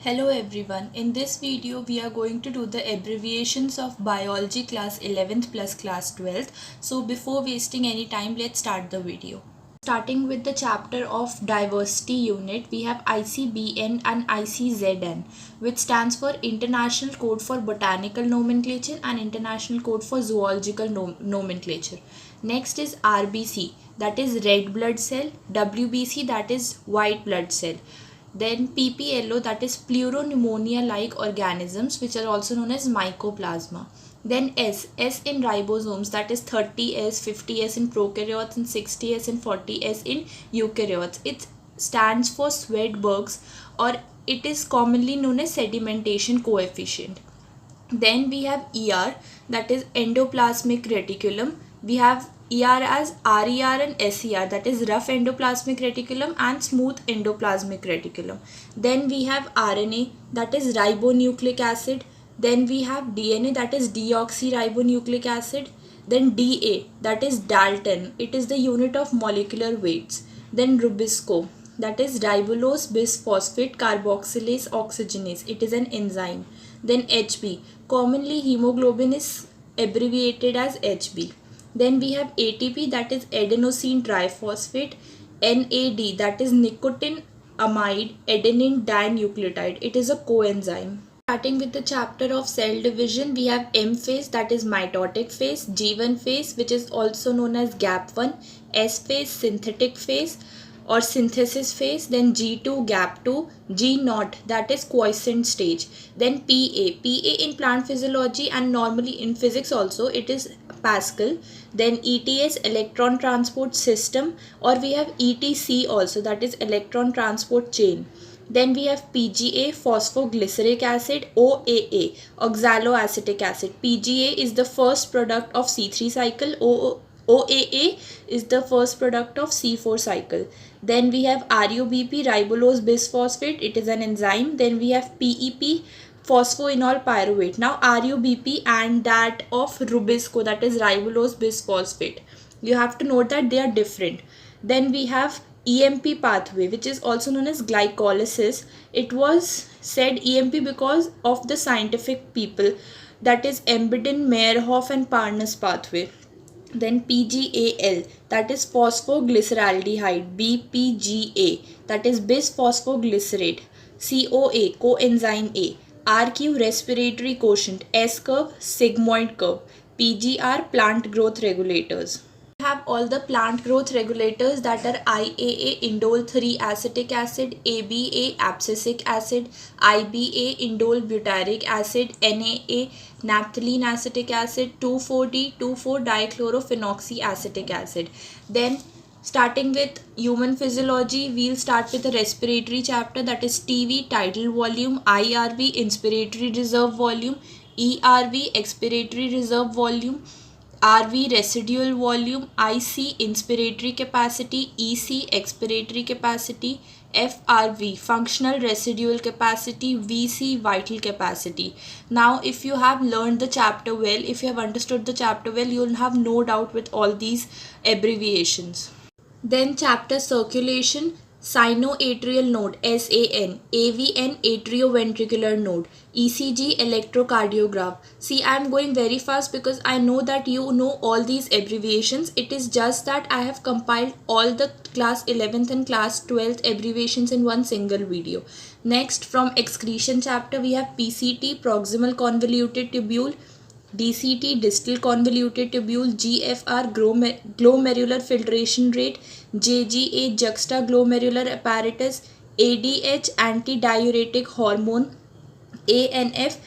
Hello everyone, in this video we are going to do the abbreviations of biology class 11th plus class 12th. So before wasting any time, let's start the video. Starting with the chapter of diversity unit, we have ICBN and ICZN, which stands for International Code for Botanical Nomenclature and International Code for Zoological Nomenclature. Next is RBC, that is red blood cell, WBC, that is white blood cell. Then PPLO, that is pleuropneumonia like organisms, which are also known as mycoplasma. Then S in ribosomes, that is 30S, 50S in prokaryotes and 60S and 40S in eukaryotes. It stands for Swedberg's, or it is commonly known as sedimentation coefficient. Then we have ER, that is endoplasmic reticulum. We have ER as RER and SER, that is rough endoplasmic reticulum and smooth endoplasmic reticulum. Then we have RNA, that is ribonucleic acid. Then we have DNA, that is deoxyribonucleic acid. Then DA, that is Dalton, it is the unit of molecular weights. Then Rubisco, that is ribulose bisphosphate carboxylase oxygenase, it is an enzyme. Then HB, commonly hemoglobin is abbreviated as HB. Then we have ATP, that is adenosine triphosphate. NAD, that is nicotinamide adenine dinucleotide, it is a coenzyme. Starting with the chapter of cell division, we have M phase, that is mitotic phase, G1 phase, which is also known as GAP1, S phase, synthetic phase or synthesis phase, then G2 GAP2, G0, that is quiescent stage. Then PA in plant physiology and normally in physics also it is Pascal. Then ETS, electron transport system, or we have ETC also, that is electron transport chain. Then we have PGA, phosphoglyceric acid, OAA, oxaloacetic acid. PGA is the first product of C3 cycle, OAA is the first product of C4 cycle. Then we have RUBP, ribulose bisphosphate, it is an enzyme. Then we have PEP, phosphoenol pyruvate. Now RUBP and that of Rubisco, that is ribulose bisphosphate, you have to note that they are different. Then we have EMP pathway, which is also known as glycolysis. It was said EMP because of the scientific people, that is Embedin, Meyerhoff and Parnas pathway. Then PGAL, that is phosphoglyceraldehyde. BPGA, that is bisphosphoglycerate. COA, coenzyme A. RQ, respiratory quotient. S curve, sigmoid curve. PGR, plant growth regulators. We have all the plant growth regulators, that are IAA, indole 3 acetic acid, ABA, abscisic acid, IBA, indole butyric acid, NAA, naphthalene acetic acid, 2,4-D, 2,4-dichlorophenoxyacetic acid. Then starting with human physiology, we'll start with the respiratory chapter, that is TV, tidal volume, IRV, inspiratory reserve volume, ERV, expiratory reserve volume, RV, residual volume, IC, inspiratory capacity, EC, expiratory capacity, FRV, functional residual capacity, VC, vital capacity. Now if you have learned the chapter well, if you have understood the chapter well, you will have no doubt with all these abbreviations. Then chapter circulation, sinoatrial node, SAN, AVN, atrioventricular node, ECG, electrocardiograph. See, I am going very fast because I know that you know all these abbreviations. It is just that I have compiled all the class 11th and class 12th abbreviations in one single video. Next, from excretion chapter, we have PCT, proximal convoluted tubule, DCT, distal convoluted tubule, GFR, glomerular filtration rate, JGA, juxtaglomerular apparatus, ADH, antidiuretic hormone, ANF,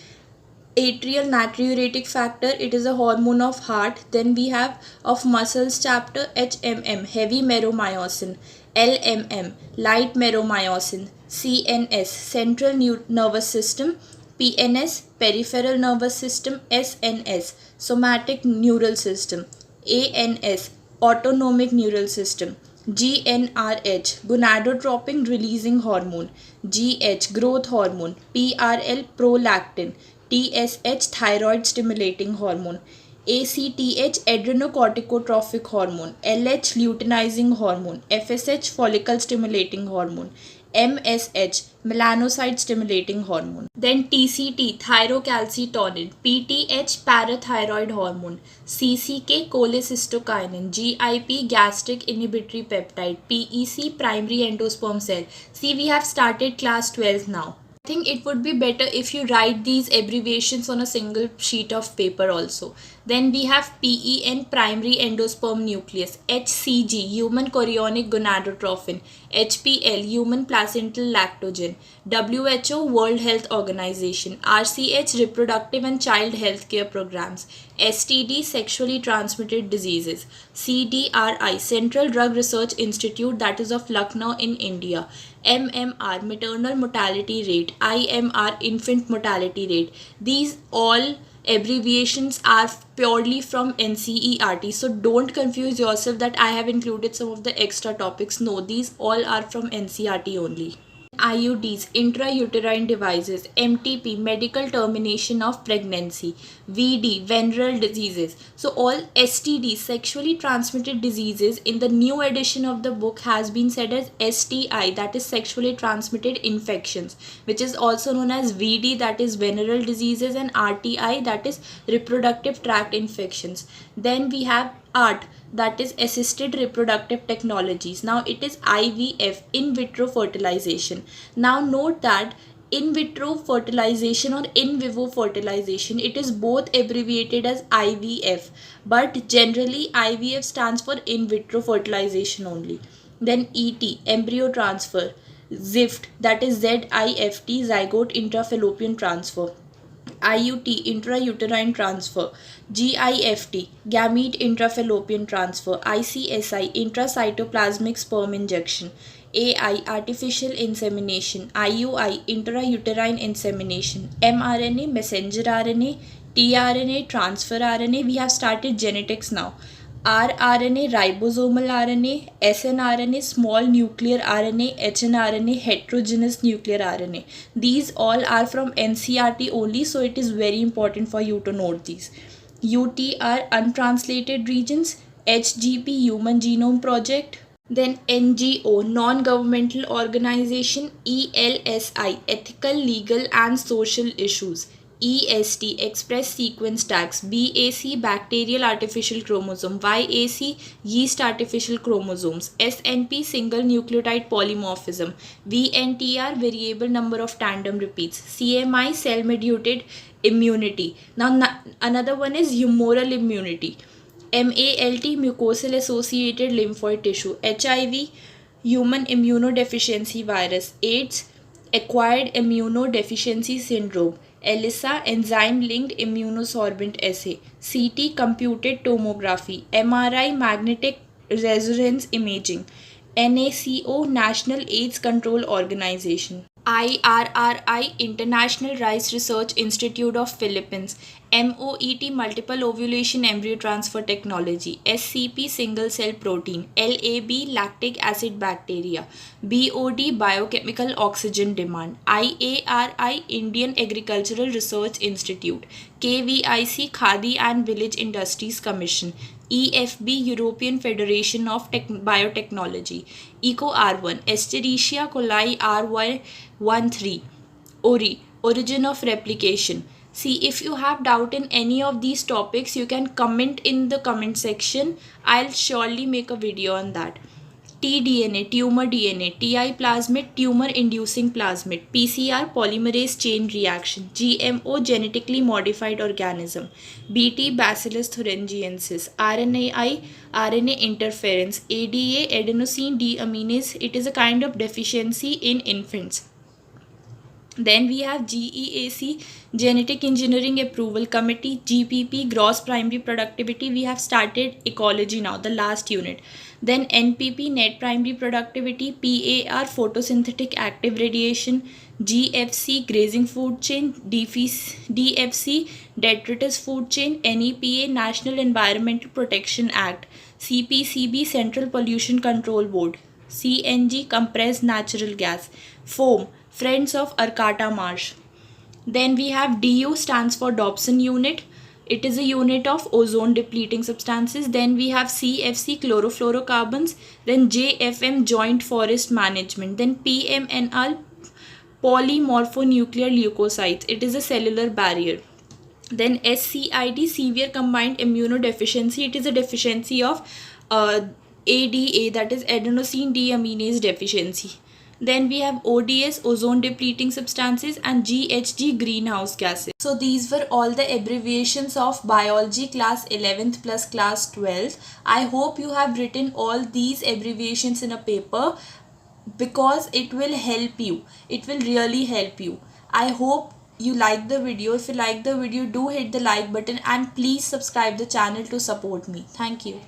atrial natriuretic factor, it is a hormone of heart. Then we have of muscles chapter, HMM, heavy meromyosin, LMM, light meromyosin, CNS, central nervous system, PNS, peripheral nervous system, SNS, somatic neural system, ANS, autonomic neural system, GnRH, gonadotropin releasing hormone, GH, growth hormone, PRL, prolactin, TSH, thyroid stimulating hormone, ACTH, adrenocorticotropic hormone, LH, luteinizing hormone, FSH, follicle stimulating hormone, MSH, melanocyte stimulating hormone. Then TCT, thyrocalcitonin. PTH, parathyroid hormone. CCK, cholecystokinin. GIP, gastric inhibitory peptide. PEC, primary endosperm cell. See, we have started class 12 now. I think it would be better if you write these abbreviations on a single sheet of paper also. Then we have PEN, primary endosperm nucleus. HCG, human chorionic gonadotrophin. HPL, human placental lactogen. WHO, World Health Organization. RCH, reproductive and child health care programs. STD, sexually transmitted diseases. CDRI, Central Drug Research Institute, that is of Lucknow in India. MMR, maternal mortality rate. IMR, infant mortality rate. These all abbreviations are purely from NCERT, so don't confuse yourself that I have included some of the extra topics. No, these all are from NCERT only. IUDs, intrauterine devices. MTP, medical termination of pregnancy. VD, venereal diseases. So all STDs, sexually transmitted diseases, in the new edition of the book has been said as STI, that is sexually transmitted infections, which is also known as VD, that is venereal diseases, and RTI, that is reproductive tract infections. Then we have ART, that is assisted reproductive technologies. Now it is IVF, in vitro fertilization. Now note that in vitro fertilization or in vivo fertilization, it is both abbreviated as IVF, but generally IVF stands for in vitro fertilization only. Then ET, embryo transfer. ZIFT, that is ZIFT, zygote intrafallopian transfer. IUT, intrauterine transfer. GIFT, gamete intrafallopian transfer. ICSI, intracytoplasmic sperm injection. AI, artificial insemination. IUI, intrauterine insemination. mRNA, messenger RNA. tRNA, transfer RNA. We have started genetics now. rRNA, ribosomal RNA, snRNA, small nuclear RNA, hnRNA, heterogeneous nuclear RNA. These all are from NCERT only, so it is very important for you to note these. UTR, untranslated regions. HGP, Human Genome Project. Then NGO, non-governmental organization. ELSI, ethical, legal and social issues. EST, express sequence tags. BAC, bacterial artificial chromosome. YAC, yeast artificial chromosomes. SNP, single nucleotide polymorphism. VNTR, variable number of tandem repeats. CMI, cell mediated immunity. Now another one is humoral immunity. MALT, mucosal associated lymphoid tissue. HIV, human immunodeficiency virus. AIDS, acquired immunodeficiency syndrome. ELISA, enzyme linked immunosorbent assay. CT, computed tomography. MRI, magnetic resonance imaging. NACO, National AIDS Control Organization. IRRI, International Rice Research Institute of Philippines. MOET, multiple ovulation embryo transfer technology. SCP, single cell protein. LAB, lactic acid bacteria. BOD, biochemical oxygen demand. IARI, Indian Agricultural Research Institute. KVIC, Khadi and Village Industries Commission. EFB, European Federation of Biotechnology. EcoR1, Escherichia coli RY13. ORI, origin of replication. See, if you have doubt in any of these topics, you can comment in the comment section. I'll surely make a video on that. tDNA, tumor DNA. TI, plasmid, tumor inducing plasmid. PCR, polymerase chain reaction. GMO, genetically modified organism. BT, Bacillus thuringiensis. RNAi, RNA interference. ADA, adenosine deaminase. It is a kind of deficiency in infants. Then we have GEAC, Genetic Engineering Approval Committee. GPP, Gross Primary Productivity. We have started ecology now, the last unit. Then NPP, Net Primary Productivity. PAR, Photosynthetic Active Radiation. GFC, Grazing Food Chain. DFC, Detritus Food Chain. NEPA, National Environmental Protection Act. CPCB, Central Pollution Control Board. CNG, Compressed Natural Gas. FOAM, Friends of Arcata Marsh. Then we have DU, stands for Dobson Unit. It is a unit of ozone depleting substances. Then we have CFC, chlorofluorocarbons. Then JFM, joint forest management. Then PMNR, polymorphonuclear leukocytes. It is a cellular barrier. Then SCID, severe combined immunodeficiency. It is a deficiency of ADA, that is adenosine deaminase deficiency. Then we have ODS, ozone depleting substances, and GHG, greenhouse gases. So these were all the abbreviations of biology class 11th plus class 12th. I hope you have written all these abbreviations in a paper, because it will help you. It will really help you. I hope you like the video. If you like the video, do hit the like button and please subscribe the channel to support me. Thank you.